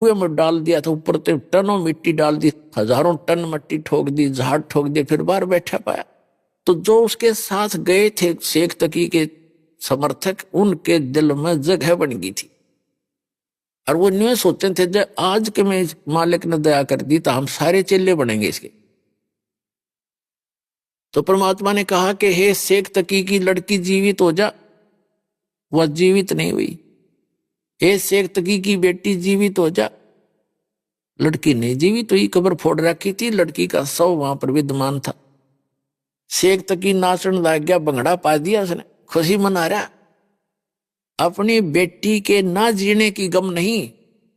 कुएं में डाल दिया था, ऊपर से टनों मिट्टी डाल दी, हजारों टन मिट्टी ठोक दी, झाड़ ठोक दिए, फिर बाहर बैठा पाया। तो जो उसके साथ गए थे शेख तकी के समर्थक, उनके दिल में जगह बन गई थी और वो न्यू सोचते थे जब आज के में मालिक ने दया कर दी तो हम सारे चेले बनेंगे इसके। तो परमात्मा ने कहा कि हे शेख तकी की लड़की जीवित हो जा। वह जीवित नहीं हुई। हे शेख तकी की बेटी जीवित हो जा। लड़की नहीं जीवित हुई, कब्र फोड़ रखी थी, लड़की का शव वहां पर विद्यमान था। शेख तकी नाचन लग गया, भंगड़ा पा दिया उसने, खुशी मना रहा। अपनी बेटी के ना जीने की गम नहीं,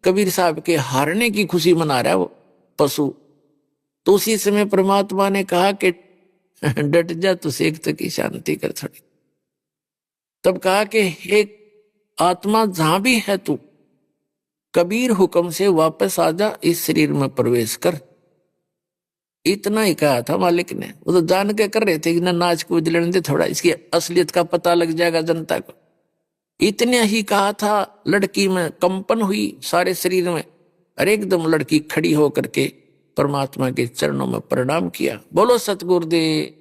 कबीर साहब के हारने की खुशी मना रहा है वो पशु। तो उसी समय परमात्मा ने कहा कि डट जा, तो शेख तकी शांति कर छोड़ी। तब कहा कि हे आत्मा जहां भी है तू, कबीर हुक्म से वापस आ जा, इस शरीर में प्रवेश कर। इतना ही कहा था मालिक ने। वो तो जान के कर रहे थे कि ना नाच कूद लेने दे, थोड़ा इसकी असलियत का पता लग जाएगा जनता को। इतने ही कहा था, लड़की में कंपन हुई सारे शरीर में, और एकदम लड़की खड़ी होकर के परमात्मा के चरणों में प्रणाम किया। बोलो सतगुरुदेव।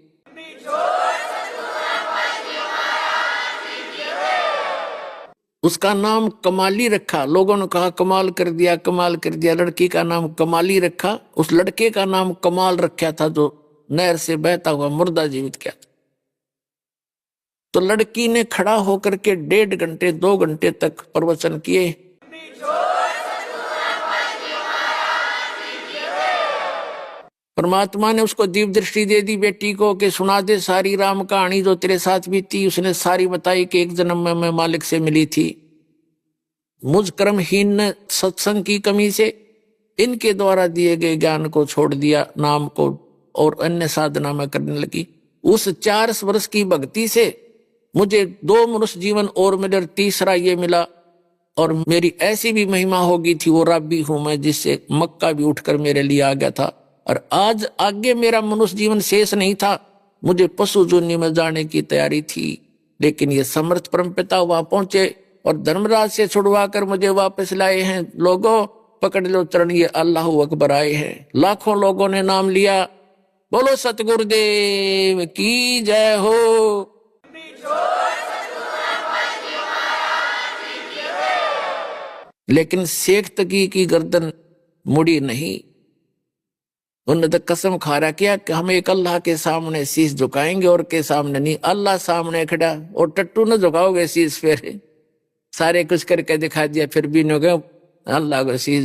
उसका नाम कमाली रखा। लोगों ने कहा कमाल कर दिया, कमाल कर दिया। लड़की का नाम कमाली रखा। उस लड़के का नाम कमाल रखा था जो नहर से बहता हुआ मुर्दा जीवित किया था। तो लड़की ने खड़ा होकर के 1.5 घंटे 2 घंटे तक प्रवचन किए। परमात्मा ने उसको दिव्य दृष्टि दे दी बेटी को कि सुना दे सारी राम कहानी जो तेरे साथ बीती। उसने सारी बताई कि एक जन्म में मैं मालिक से मिली थी, मुझ कर्महीन ने सत्संग की कमी से इनके द्वारा दिए गए ज्ञान को छोड़ दिया, नाम को और अन्य साधना में करने लगी। उस 4 वर्ष की भक्ति से मुझे 2 मनुष्य जीवन और मिले, तीसरा ये मिला। और मेरी ऐसी भी महिमा हो गई थी, वो राबी हूं मैं, जिससे मक्का भी उठकर मेरे लिए आ गया था। और आज आगे मेरा मनुष्य जीवन शेष नहीं था, मुझे पशु जोनि में जाने की तैयारी थी। लेकिन ये समर्थ परमपिता वहां पहुंचे और धर्मराज से छुड़वा कर मुझे वापस लाए हैं। लोगों पकड़ लो चरण, ये अल्लाह अकबर आए हैं। लाखों लोगों ने नाम लिया। बोलो सतगुरुदेव की जय हो। लेकिन शेख तकी की गर्दन मुड़ी नहीं। उन्होंने तो कसम खा रहा किया कि हम एक अल्लाह के सामने शीश झुकाएंगे और के सामने नहीं। अल्लाह सामने खड़ा और टट्टू न झुकाओगे शीश, फिर सारे कुछ करके दिखा दिया, फिर भी न गए अल्लाह को शीश